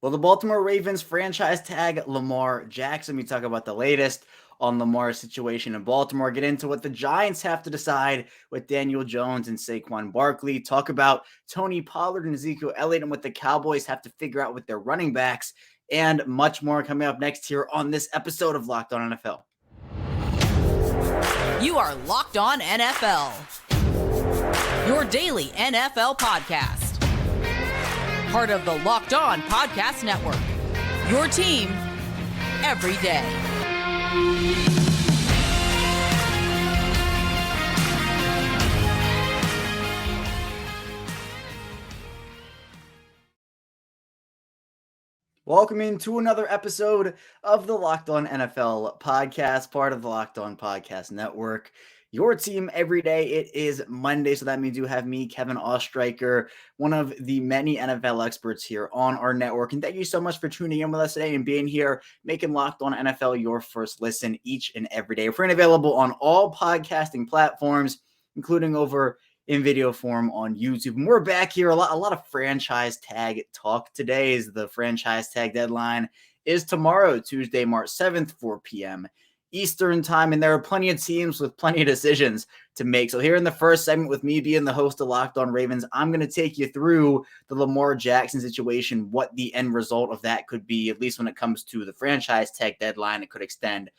Well, the Baltimore Ravens franchise tag Lamar Jackson. We talk about the latest on Lamar's situation in Baltimore. Get into what the Giants have to decide with Daniel Jones and Saquon Barkley. Talk about Tony Pollard and Ezekiel Elliot and what the Cowboys have to figure out with their running backs, and much more coming up next here on this episode of Locked On NFL. You are Locked On NFL, your daily NFL podcast. Part of the Locked On Podcast Network, your team every day. Welcome into another episode of the Locked On NFL podcast, part of the Locked On Podcast Network. Your team every day. It is Monday, so that means you have me, Kevin Oestreicher, one of the many NFL experts here on our network. And thank you so much for tuning in with us today and being here, making Locked On NFL your first listen each and every day. We're available on all podcasting platforms, including over in video form on YouTube. And we're back here. A lot of franchise tag talk. Today is the franchise tag deadline is tomorrow, Tuesday, March 7th, 4 p.m. Eastern time, and there are plenty of teams with plenty of decisions to make. So here in the first segment, with me being the host of Locked On Ravens, I'm going to take you through the Lamar Jackson situation, what the end result of that could be, at least when it comes to the franchise tag deadline. It could extend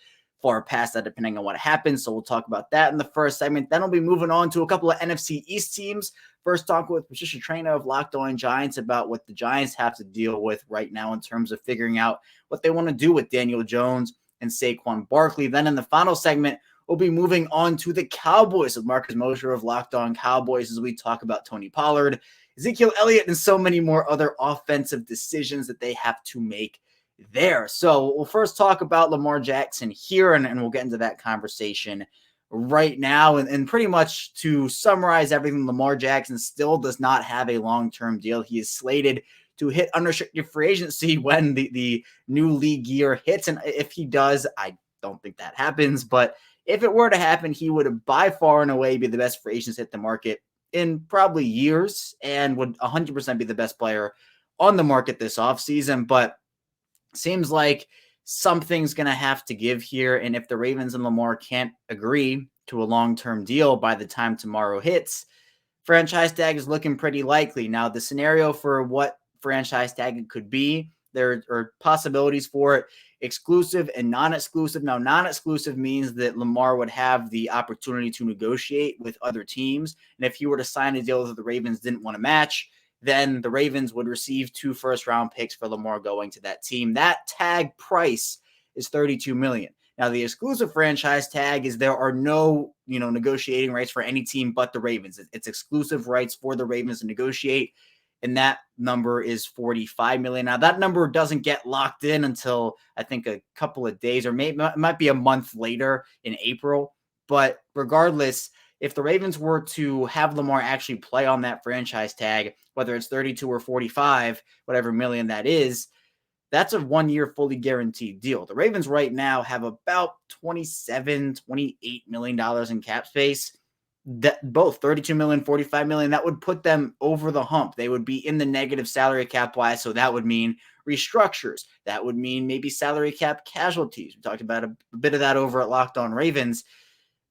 far past that depending on what happens. So we'll talk about that in the first segment. Then we'll be moving on to a couple of NFC East teams. First, talk with Patricia, Traina of Locked On Giants about what the Giants have to deal with right now in terms of figuring out what they want to do with Daniel Jones and Saquon Barkley. Then in the final segment, we'll be moving on to the Cowboys with Mosher of Locked On Cowboys as we talk about Tony Pollard, Ezekiel Elliot, and so many more other offensive decisions that they have to make there. So we'll first talk about Lamar Jackson here, and we'll get into that conversation right now. And pretty much to summarize everything, Lamar Jackson still does not have a long-term deal. He is slated to hit unrestricted free agency when the new league year hits. And if he does, I don't think that happens. But if it were to happen, he would by far and away be the best free agent to hit the market in probably years and would 100% be the best player on the market this offseason. But seems like something's going to have to give here. And if the Ravens and Lamar can't agree to a long-term deal by the time tomorrow hits, franchise tag is looking pretty likely. Now, the scenario for what franchise tag could be, there are possibilities for it, exclusive and non-exclusive. Now, non-exclusive means that Lamar would have the opportunity to negotiate with other teams. And if he were to sign a deal that the Ravens didn't want to match, then the Ravens would receive 2 first-round picks for Lamar going to that team. That tag price is $32 million. Now, the exclusive franchise tag is there are no, negotiating rights for any team but the Ravens. It's exclusive rights for the Ravens to negotiate, and that number is $45 million. Now, that number doesn't get locked in until, I think, a couple of days, or maybe it might be a month later in April. But regardless, if the Ravens were to have Lamar actually play on that franchise tag, whether it's 32 or 45, whatever million that is, that's a 1-year fully guaranteed deal. The Ravens right now have about $28 million in cap space. That both 32 million, 45 million, that would put them over the hump. They would be in the negative salary cap wise. So that would mean restructures. That would mean maybe salary cap casualties. We talked about a bit of that over at Locked On Ravens.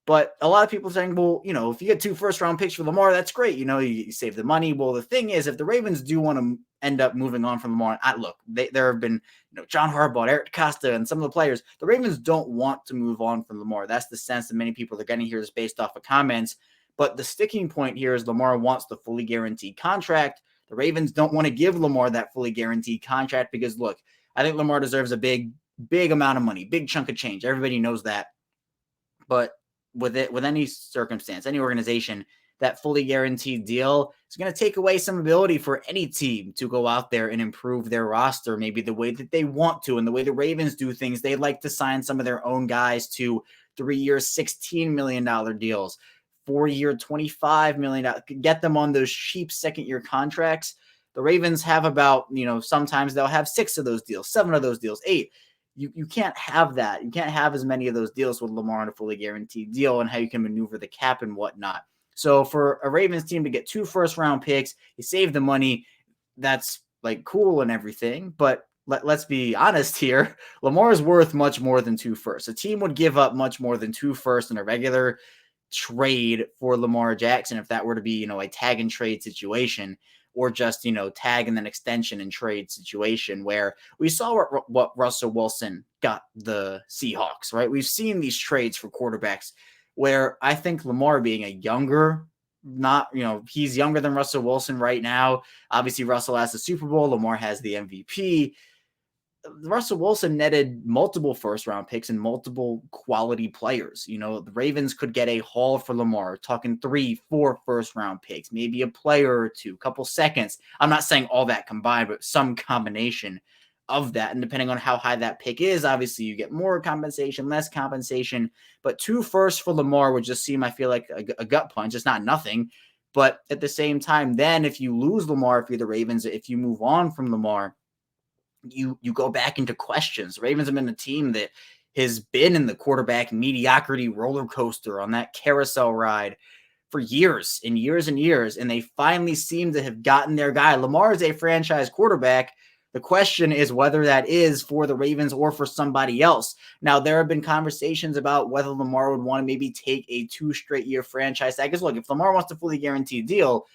But a lot of people are saying, well, if you get 2 first-round picks for Lamar, that's great. You save the money. Well, the thing is, if the Ravens do want to end up moving on from Lamar, there have been, John Harbaugh, Eric Costa, and some of the players. The Ravens don't want to move on from Lamar. That's the sense that many people are getting here is based off of comments. But the sticking point here is Lamar wants the fully guaranteed contract. The Ravens don't want to give Lamar that fully guaranteed contract because, look, I think Lamar deserves a big amount of money, big chunk of change. Everybody knows that. But with any circumstance, any organization, that fully guaranteed deal is going to take away some ability for any team to go out there and improve their roster, maybe the way that they want to and the way the Ravens do things. They like to sign some of their own guys to 3-year, $16 million deals, 4-year, $25 million, get them on those cheap second-year contracts. The Ravens have about, sometimes they'll have 6 of those deals, 7 of those deals, 8. You can't have that. You can't have as many of those deals with Lamar on a fully guaranteed deal and how you can maneuver the cap and whatnot. So for a Ravens team to get 2 first-round picks, you save the money. That's like cool and everything, but let's be honest here. Lamar is worth much more than 2 firsts. A team would give up much more than 2 firsts in a regular trade for Lamar Jackson if that were to be, a tag and trade situation, or just, tag and then extension and trade situation where we saw what Russell Wilson got the Seahawks, right? We've seen these trades for quarterbacks where I think Lamar being a younger, he's younger than Russell Wilson right now. Obviously, Russell has the Super Bowl. Lamar has the MVP. Russell Wilson netted multiple first-round picks and multiple quality players. The Ravens could get a haul for Lamar, talking 3-4 first-round picks, maybe a player or two, couple seconds. I'm not saying all that combined, but some combination of that. And depending on how high that pick is, obviously you get more compensation, less compensation. But 2 firsts for Lamar would just seem, I feel like, a gut punch. It's not nothing. But at the same time, then if you lose Lamar, if you're the Ravens, if you move on from Lamar, you go back into questions. The Ravens have been a team that has been in the quarterback mediocrity roller coaster on that carousel ride for years and years and years, and they finally seem to have gotten their guy. Lamar is a franchise quarterback. The question is whether that is for the Ravens or for somebody else. Now, there have been conversations about whether Lamar would want to maybe take a 2 straight year franchise tag. Because look, if Lamar wants a fully guaranteed deal,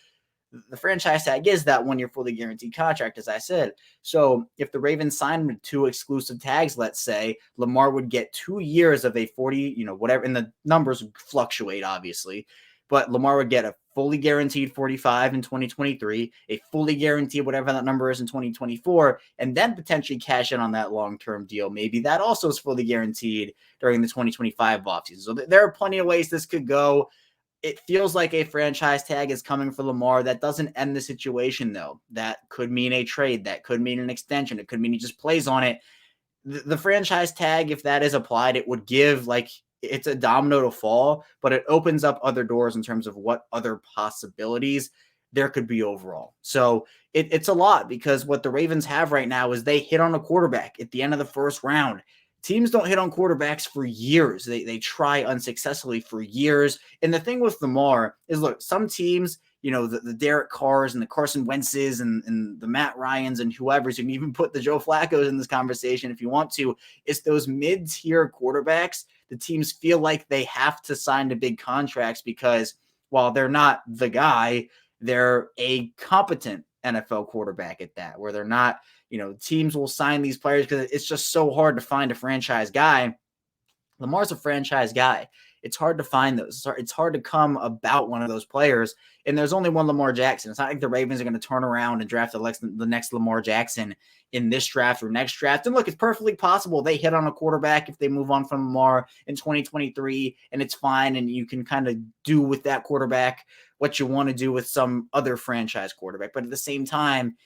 the franchise tag is that 1 year fully guaranteed contract, as I said. So if the Ravens signed with 2 exclusive tags, let's say, Lamar would get 2 years of a 40, whatever, and the numbers fluctuate, obviously, but Lamar would get a fully guaranteed 45 in 2023, a fully guaranteed whatever that number is in 2024, and then potentially cash in on that long-term deal. Maybe that also is fully guaranteed during the 2025 offseason. So there are plenty of ways this could go. It feels like a franchise tag is coming for Lamar. That doesn't end the situation, though. That could mean a trade. That could mean an extension. It could mean he just plays on it. The franchise tag, if that is applied, it would give, it's a domino to fall, but it opens up other doors in terms of what other possibilities there could be overall. So it's a lot, because what the Ravens have right now is they hit on a quarterback at the end of the first round. Teams don't hit on quarterbacks for years. They try unsuccessfully for years. And the thing with Lamar is, look, some teams, the Derek Carrs and the Carson Wentzes and the Matt Ryans and whoever, so you can even put the Joe Flacco's in this conversation if you want to, it's those mid-tier quarterbacks. The teams feel like they have to sign to big contracts because while they're not the guy, they're a competent NFL quarterback at that, where they're not, teams will sign these players because it's just so hard to find a franchise guy. Lamar's a franchise guy. It's hard to find those. It's hard to come about one of those players. And there's only one Lamar Jackson. It's not like the Ravens are going to turn around and draft the next Lamar Jackson in this draft or next draft. And look, it's perfectly possible they hit on a quarterback if they move on from Lamar in 2023, and it's fine. And you can kind of do with that quarterback what you want to do with some other franchise quarterback. But at the same time,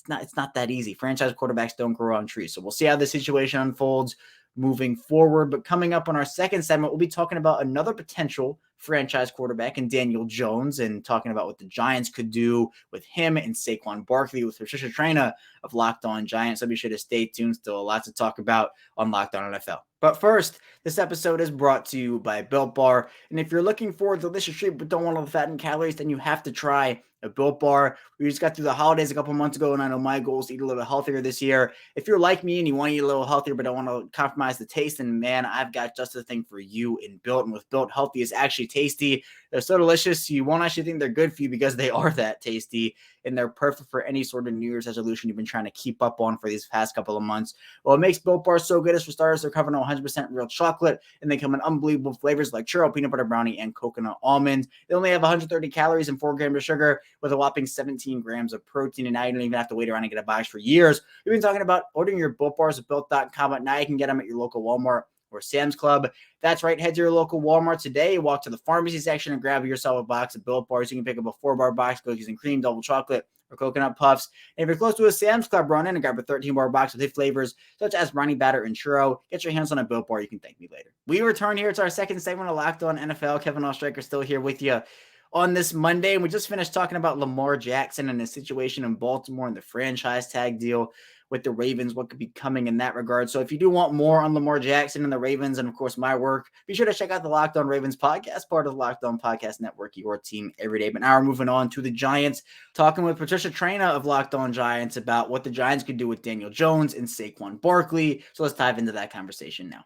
it's not that easy. Franchise quarterbacks don't grow on trees. So we'll see how the situation unfolds moving forward. But coming up on our second segment, we'll be talking about another potential franchise quarterback in Daniel Jones, and talking about what the Giants could do with him and Saquon Barkley with Patricia Traina of Locked On Giants. So be sure to stay tuned. Still a lot to talk about on Locked On NFL. But first, this episode is brought to you by Built Bar. And if you're looking for a delicious treat but don't want all the fat and calories, then you have to try a Built Bar. We just got through the holidays a couple months ago, and I know my goal is to eat a little healthier this year. If you're like me and you want to eat a little healthier but don't want to compromise the taste, then man, I've got just the thing for you in Built. And with Built, healthy is actually tasty. They're so delicious, you won't actually think they're good for you because they are that tasty, and they're perfect for any sort of New Year's resolution you've been trying to keep up on for these past couple of months. Well, what makes Built Bar so good is, for starters, they're covered in 100% real chocolate, and they come in unbelievable flavors like churro, peanut butter brownie, and coconut almond. They only have 130 calories and 4 grams of sugar with a whopping 17 grams of protein, and now you don't even have to wait around and get a box for years. We've been talking about ordering your Built Bars at Built.com, but now you can get them at your local Walmart or Sam's Club. That's right. Head to your local Walmart today, walk to the pharmacy section, and grab yourself a box of Built Bars. You can pick up a 4-bar box, cookies and cream, double chocolate, or coconut puffs. And if you're close to a Sam's Club, run in and grab a 13-bar box with hit flavors such as brownie batter and churro. Get your hands on a Built Bar. You can thank me later. We return here to our second segment of Locked On NFL. Kevin Oestreicher still here with you on this Monday. And we just finished talking about Lamar Jackson and his situation in Baltimore and the franchise tag deal. with the Ravens, what could be coming in that regard. So if you do want more on Lamar Jackson and the Ravens, and of course my work, be sure to check out the Locked On Ravens podcast, part of the Locked On Podcast Network, your team every day. But now we're moving on to the Giants, talking with Patricia Traina of Locked On Giants about what the Giants could do with Daniel Jones and Saquon Barkley. So let's dive into that conversation now.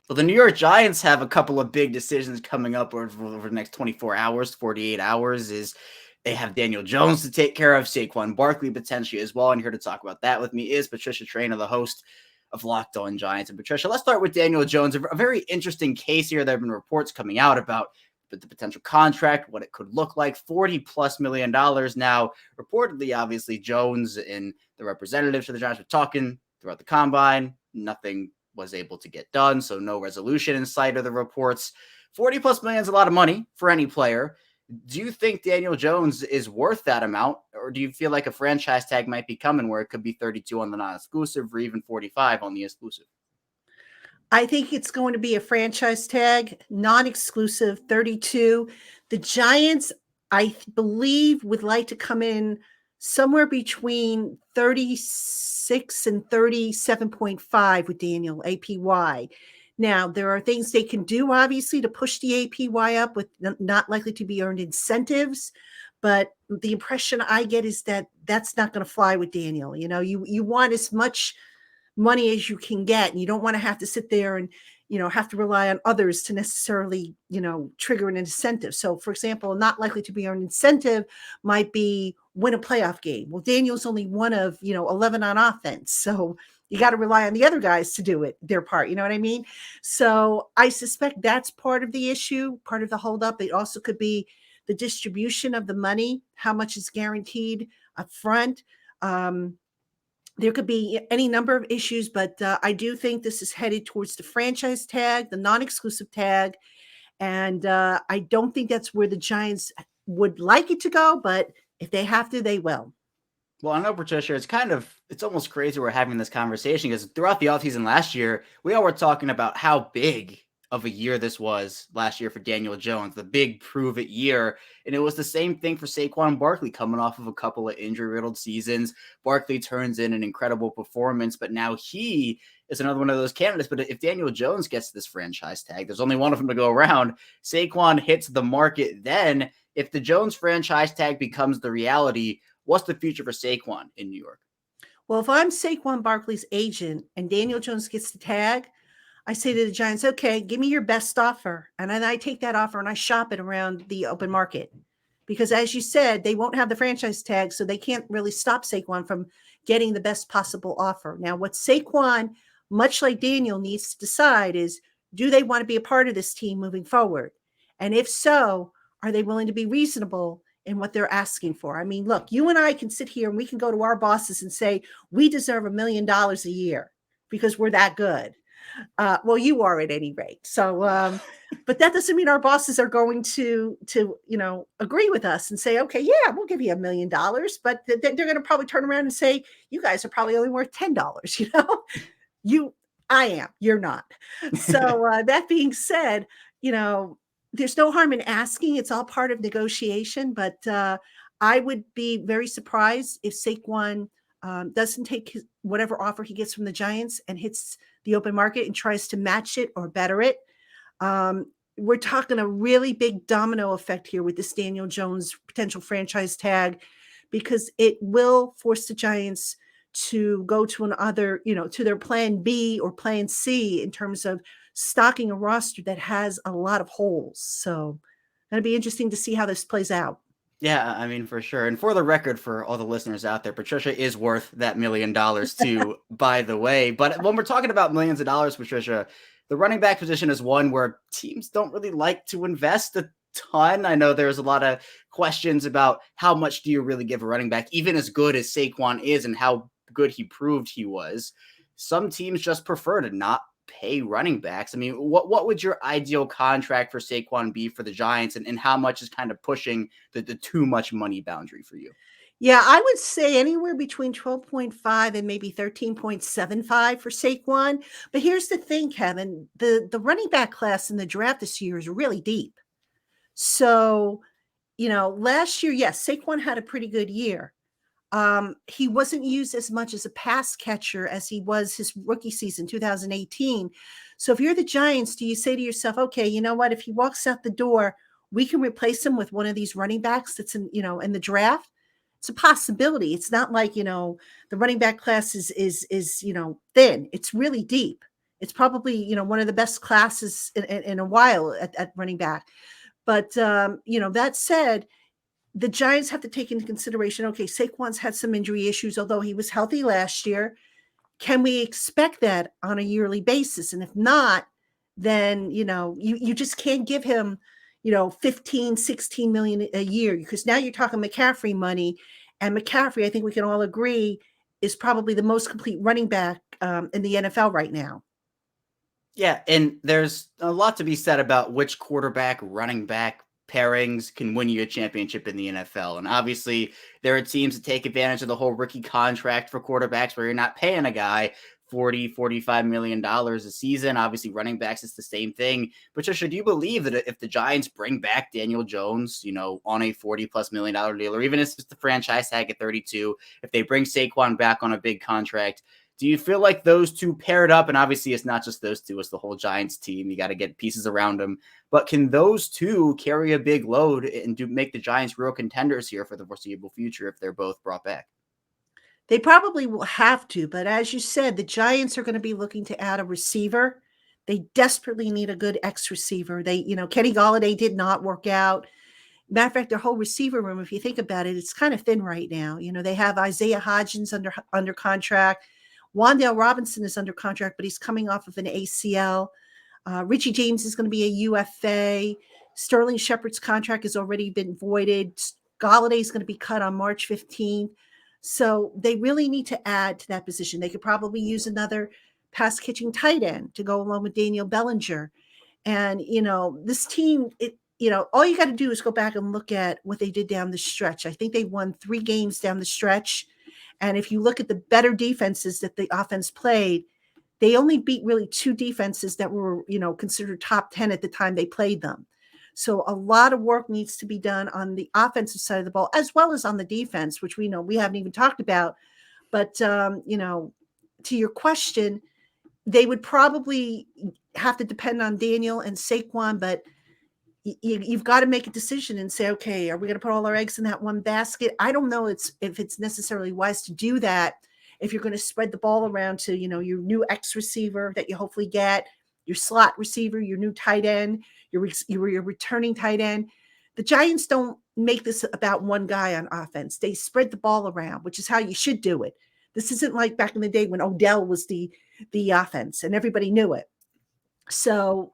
Well, the New York Giants have a couple of big decisions coming up over the next 24 hours, 48 hours. They have Daniel Jones to take care of, Saquon Barkley potentially as well. And here to talk about that with me is Patricia Traina, the host of Locked On Giants. And Patricia, let's start with Daniel Jones. A very interesting case here. There have been reports coming out about the potential contract, what it could look like, $40+ million. Now, reportedly, obviously, Jones and the representatives for the Giants were talking throughout the combine. Nothing was able to get done, so no resolution in sight of the reports. $40+ million is a lot of money for any player. Do you think Daniel Jones is worth that amount, or do you feel like a franchise tag might be coming where it could be 32 on the non-exclusive or even 45 on the exclusive? I think it's going to be a franchise tag, non-exclusive, 32. The Giants, I believe, would like to come in somewhere between 36 and 37.5 with Daniel APY. Now, there are things they can do, obviously, to push the APY up with not likely to be earned incentives. But the impression I get is that that's not going to fly with Daniel. You know, you want as much money as you can get, and you don't want to have to sit there and, have to rely on others to necessarily, trigger an incentive. So, for example, not likely to be earned incentive might be win a playoff game. Well, Daniel's only one of, 11 on offense. So you got to rely on the other guys to do their part. You know what I mean? So I suspect that's part of the issue, part of the holdup. It also could be the distribution of the money, how much is guaranteed up front. There could be any number of issues, but I do think this is headed towards the franchise tag, the non-exclusive tag. And I don't think that's where the Giants would like it to go, but if they have to, they will. Well, I know, Patricia, it's almost crazy we're having this conversation because throughout the offseason last year, we all were talking about how big of a year this was last year for Daniel Jones, the big prove-it year. And it was the same thing for Saquon Barkley coming off of a couple of injury-riddled seasons. Barkley turns in an incredible performance, but now he is another one of those candidates. But if Daniel Jones gets this franchise tag, there's only one of them to go around. Saquon hits the market then. If the Jones franchise tag becomes the reality, what's the future for Saquon in New York? Well, if I'm Saquon Barkley's agent and Daniel Jones gets the tag, I say to the Giants, okay, give me your best offer. And then I take that offer and I shop it around the open market. Because as you said, they won't have the franchise tag, so they can't really stop Saquon from getting the best possible offer. Now, what Saquon, much like Daniel, needs to decide is, do they want to be a part of this team moving forward? And if so, are they willing to be reasonable in what they're asking for? I mean, look, you and I can sit here and we can go to our bosses and say, we deserve $1 million a year because we're that good. Well, you are at any rate. So, but that doesn't mean our bosses are going to agree with us and say, okay, yeah, we'll give you $1 million. But they're going to probably turn around and say, you guys are probably only worth $10. I am, you're not. So that being said, there's no harm in asking. It's all part of negotiation. But I would be very surprised if Saquon doesn't take whatever offer he gets from the Giants and hits the open market and tries to match it or better it. We're talking a really big domino effect here with this Daniel Jones potential franchise tag, because it will force the Giants to go to another, to their plan B or plan C in terms of stocking a roster that has a lot of holes. So it'll be interesting to see how this plays out. Yeah, I mean, for sure. And for the record, for all the listeners out there, Patricia is worth that $1 million too, by the way. But when we're talking about millions of dollars, Patricia, the running back position is one where teams don't really like to invest a ton. I know there's a lot of questions about how much do you really give a running back, even as good as Saquon is and how good he proved he was. Some teams just prefer to not pay running backs. I mean, what would your ideal contract for Saquon be for the Giants, and how much is kind of pushing the too much money boundary for you? Yeah, I would say anywhere between 12.5 and maybe 13.75 for Saquon. But here's the thing, Kevin, the running back class in the draft this year is really deep. So, last year, yes, Saquon had a pretty good year. He wasn't used as much as a pass catcher as he was his rookie season, 2018. So if you're the Giants, do you say to yourself, okay, you know what? If he walks out the door, we can replace him with one of these running backs that's in the draft. It's a possibility. It's not like, the running back class is thin. It's really deep. It's probably, one of the best classes in a while at running back. But that said, the Giants have to take into consideration, okay, Saquon's had some injury issues, although he was healthy last year. Can we expect that on a yearly basis? And if not, then, you just can't give him, 15, 16 million a year, because now you're talking McCaffrey money. And McCaffrey, I think we can all agree, is probably the most complete running back in the NFL right now. Yeah, and there's a lot to be said about which quarterback, running back pairings can win you a championship in the NFL. And obviously, there are teams that take advantage of the whole rookie contract for quarterbacks where you're not paying a guy $40-45 million a season. Obviously, running backs is the same thing. Patricia, do you believe that if the Giants bring back Daniel Jones, on a $40+ million deal, or even if it's the franchise tag at 32, if they bring Saquon back on a big contract, do you feel like those two paired up, and obviously it's not just those two, it's the whole Giants team, you got to get pieces around them, but can those two carry a big load and make the Giants real contenders here for the foreseeable future if they're both brought back? They probably will have to, but as you said, the Giants are going to be looking to add a receiver. They desperately need a good X receiver. Kenny Golladay did not work out. Matter of fact, their whole receiver room, if you think about it, it's kind of thin right now. They have Isaiah Hodgins under contract. Wan'Dale Robinson is under contract, but he's coming off of an ACL. Richie James is going to be a UFA. Sterling Shepard's contract has already been voided. Golladay is going to be cut on March 15th. So they really need to add to that position. They could probably use another pass catching tight end to go along with Daniel Bellinger. And, this team, all you got to do is go back and look at what they did down the stretch. I think they won 3 games down the stretch. And if you look at the better defenses that the offense played, they only beat really 2 defenses that were, considered top 10 at the time they played them. So a lot of work needs to be done on the offensive side of the ball, as well as on the defense, which we know we haven't even talked about. But, to your question, they would probably have to depend on Daniel and Saquon, but you've got to make a decision and say, okay, are we going to put all our eggs in that one basket? I don't know if it's necessarily wise to do that if you're going to spread the ball around to, your new X receiver that you hopefully get, your slot receiver, your new tight end, your returning tight end. The Giants don't make this about one guy on offense. They spread the ball around, which is how you should do it. This isn't like back in the day when Odell was the offense and everybody knew it. So,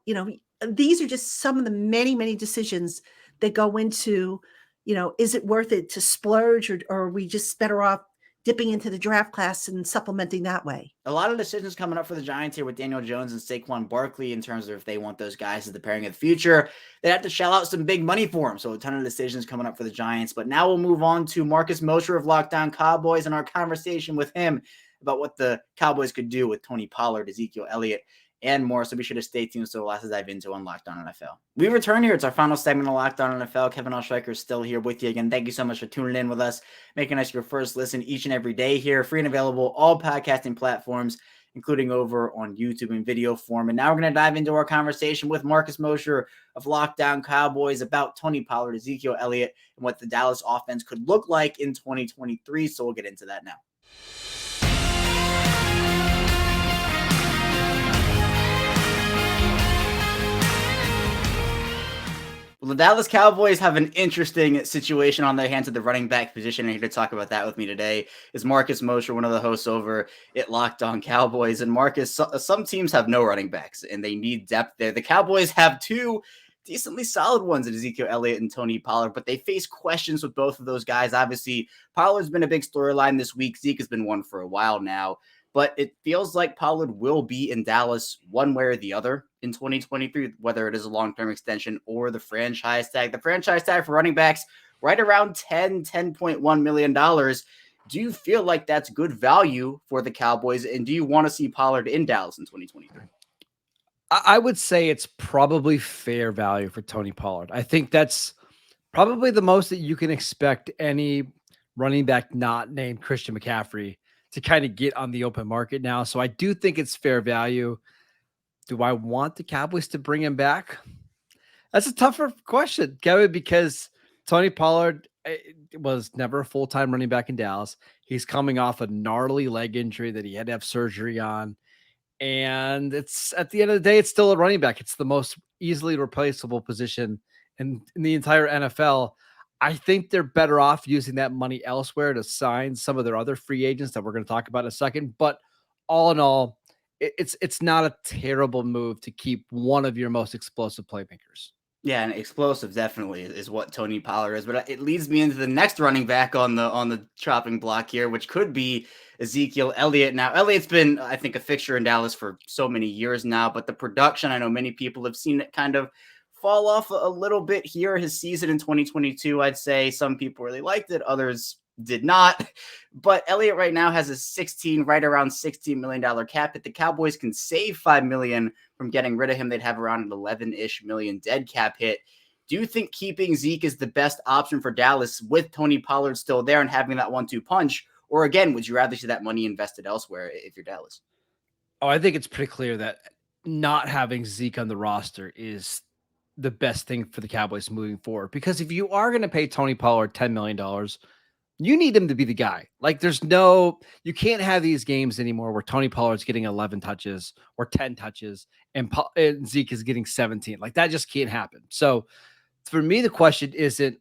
these are just some of the many, many decisions that go into, is it worth it to splurge or are we just better off dipping into the draft class and supplementing that way? A lot of decisions coming up for the Giants here with Daniel Jones and Saquon Barkley in terms of if they want those guys as the pairing of the future. They have to shell out some big money for them. So a ton of decisions coming up for the Giants. But now we'll move on to Marcus Mosher of Locked On Cowboys and our conversation with him about what the Cowboys could do with Tony Pollard, Ezekiel Elliot, and more. So be sure to stay tuned. So lots to dive into on Locked On NFL. We return here. It's our final segment of Locked On NFL. Kevin Oestreicher is still here with you again. Thank you so much for tuning in with us, making us your first listen each and every day here. Free and available, all podcasting platforms, including over on YouTube in video form. And now we're going to dive into our conversation with Marcus Mosher of Locked On Cowboys about Tony Pollard, Ezekiel Elliott, and what the Dallas offense could look like in 2023. So we'll get into that now. Well, the Dallas Cowboys have an interesting situation on their hands at the running back position. And here to talk about that with me today is Marcus Mosher, one of the hosts over at Locked On Cowboys. And Marcus, some teams have no running backs and they need depth there. The Cowboys have 2 decently solid ones in Ezekiel Elliott and Tony Pollard, but they face questions with both of those guys. Obviously, Pollard's been a big storyline this week. Zeke has been one for a while now. But it feels like Pollard will be in Dallas one way or the other in 2023, whether it is a long-term extension or the franchise tag. The franchise tag for running backs right around $10.1 million. Do you feel like that's good value for the Cowboys? And do you want to see Pollard in Dallas in 2023? I would say it's probably fair value for Tony Pollard. I think that's probably the most that you can expect any running back not named Christian McCaffrey to kind of get on the open market now. So I do think it's fair value. Do I want the Cowboys to bring him back? That's a tougher question, Kevin, because Tony Pollard was never a full-time running back in Dallas. He's coming off a gnarly leg injury that he had to have surgery on. And it's at the end of the day, it's still a running back. It's the most easily replaceable position in the entire NFL. I think they're better off using that money elsewhere to sign some of their other free agents that we're going to talk about in a second. But all in all, it's not a terrible move to keep one of your most explosive playmakers. Yeah, and explosive definitely is what Tony Pollard is. But it leads me into the next running back on the chopping block here, which could be Ezekiel Elliot. Now, Elliott's been, I think, a fixture in Dallas for so many years now, but the production, I know many people have seen it kind of fall off a little bit here. His season in 2022, I'd say some people really liked it, others did not. But Elliott right now has a right around $16 million cap hit. The Cowboys can save $5 million from getting rid of him. They'd have around an 11-ish million dead cap hit. Do you think keeping Zeke is the best option for Dallas with Tony Pollard still there and having that 1-2 punch? Or again, would you rather see that money invested elsewhere if you're Dallas? Oh, I think it's pretty clear that not having Zeke on the roster is the best thing for the Cowboys moving forward. Because if you are going to pay Tony Pollard $10 million, you need him to be the guy. Like you can't have these games anymore where Tony Pollard's getting 11 touches or 10 touches and Zeke is getting 17. Like that just can't happen. So for me, the question isn't,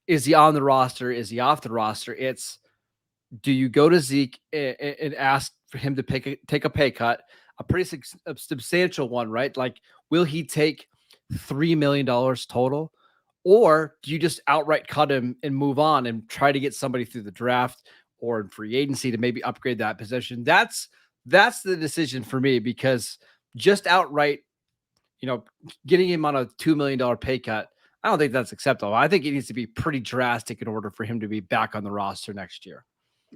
is he on the roster? Is he off the roster? It's, do you go to Zeke and ask for him to take a pay cut, a pretty substantial one, right? Like, will he take $3 million total? Or do you just outright cut him and move on and try to get somebody through the draft or in free agency to maybe upgrade that position? That's the decision for me, because just outright, getting him on a $2 million pay cut, I don't think that's acceptable. I think it needs to be pretty drastic in order for him to be back on the roster next year.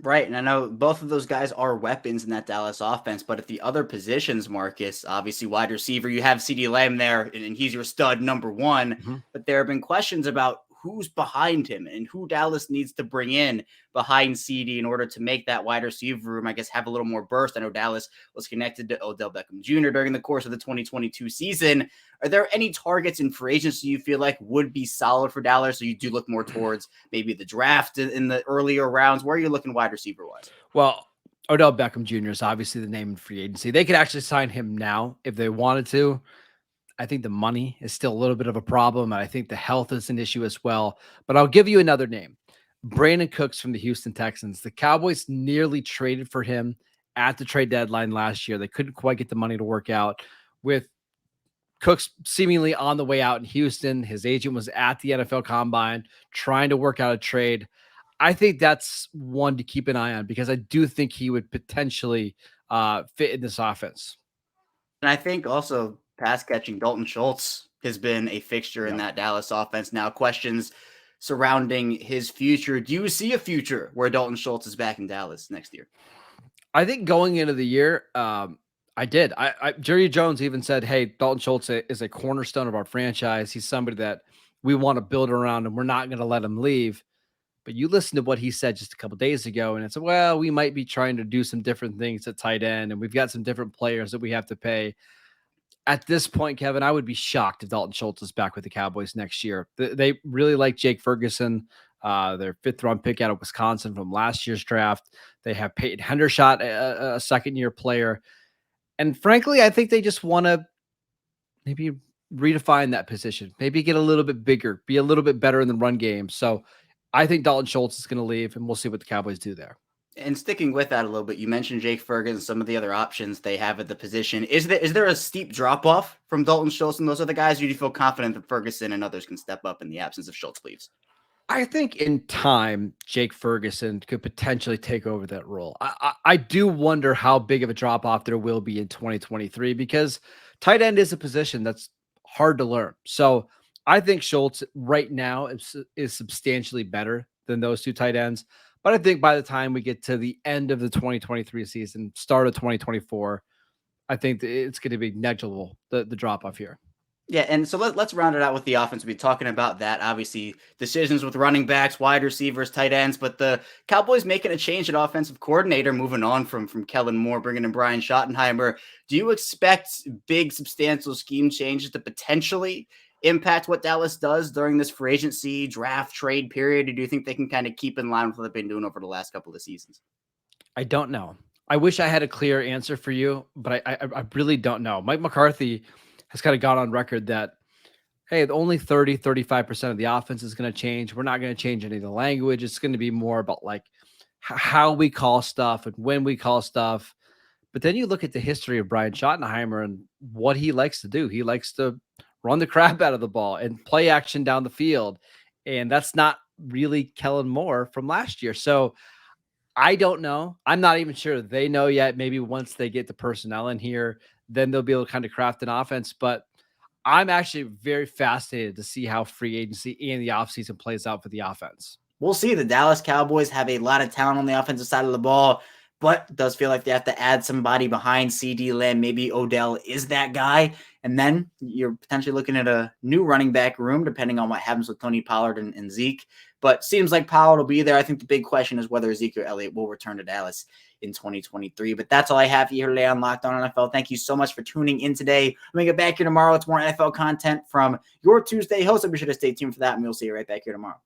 Right. And I know both of those guys are weapons in that Dallas offense, but at the other positions, Marcus, obviously wide receiver, you have CeeDee Lamb there and he's your stud number one, but there have been questions about who's behind him and who Dallas needs to bring in behind CD in order to make that wide receiver room, I guess, have a little more burst. I know Dallas was connected to Odell Beckham Jr. during the course of the 2022 season. Are there any targets in free agency you feel like would be solid for Dallas? So you do look more towards maybe the draft in the earlier rounds. Where are you looking wide receiver wise? Well, Odell Beckham Jr. is obviously the name in free agency. They could actually sign him now if they wanted to. I think the money is still a little bit of a problem. And I think the health is an issue as well. But I'll give you another name. Brandon Cooks from the Houston Texans. The Cowboys nearly traded for him at the trade deadline last year. They couldn't quite get the money to work out. With Cooks seemingly on the way out in Houston, his agent was at the NFL Combine trying to work out a trade. I think that's one to keep an eye on, because I do think he would potentially fit in this offense. And I think also pass catching Dalton Schultz has been a fixture in that Dallas offense. Now, questions surrounding his future. Do you see a future where Dalton Schultz is back in Dallas next year? I think going into the year, I did. Jerry Jones even said, hey, Dalton Schultz is a cornerstone of our franchise. He's somebody that we want to build around and we're not going to let him leave. But you listen to what he said just a couple of days ago, and it's, well, we might be trying to do some different things at tight end, and we've got some different players that we have to pay. At this point, Kevin, I would be shocked if Dalton Schultz is back with the Cowboys next year. They really like Jake Ferguson, their fifth-round pick out of Wisconsin from last year's draft. They have Peyton Hendershot, a second-year player. And frankly, I think they just want to maybe redefine that position, maybe get a little bit bigger, be a little bit better in the run game. So I think Dalton Schultz is going to leave, and we'll see what the Cowboys do there. And sticking with that a little bit, you mentioned Jake Ferguson, some of the other options they have at the position. Is there a steep drop-off from Dalton Schultz and those other guys? Or do you feel confident that Ferguson and others can step up in the absence of Schultz leaves? I think in time, Jake Ferguson could potentially take over that role. I do wonder how big of a drop-off there will be in 2023, because tight end is a position that's hard to learn. So I think Schultz right now is substantially better than those two tight ends. But I think by the time we get to the end of the 2023 season, start of 2024, I think that it's going to be negligible, the drop off here. Yeah, and so let's round it out with the offense. We'll be talking about that. Obviously, decisions with running backs, wide receivers, tight ends, but the Cowboys making a change at offensive coordinator, moving on from Kellen Moore, bringing in Brian Schottenheimer. Do you expect big, substantial scheme changes to potentially impact what Dallas does during this free agency, draft, trade period? Or do you think they can kind of keep in line with what they've been doing over the last couple of seasons? I don't know. I wish I had a clear answer for you, but I really don't know. Mike McCarthy has kind of gone on record that, hey, only 35% of the offense is going to change. We're not going to change any of the language. It's going to be more about like how we call stuff and when we call stuff. But then you look at the history of Brian Schottenheimer and what he likes to do. He likes to run the crap out of the ball and play action down the field. And that's not really Kellen Moore from last year. So I don't know. I'm not even sure they know yet. Maybe once they get the personnel in here, then they'll be able to kind of craft an offense. But I'm actually very fascinated to see how free agency and the offseason plays out for the offense. We'll see. The Dallas Cowboys have a lot of talent on the offensive side of the ball, but it does feel like they have to add somebody behind CD Lamb. Maybe Odell is that guy. And then you're potentially looking at a new running back room, depending on what happens with Tony Pollard and Zeke. But seems like Pollard will be there. I think the big question is whether Ezekiel Elliot will return to Dallas in 2023. But that's all I have here today on Locked On NFL. Thank you so much for tuning in today. When we get back here tomorrow, it's more NFL content from your Tuesday host. So be sure to stay tuned for that, and we'll see you right back here tomorrow.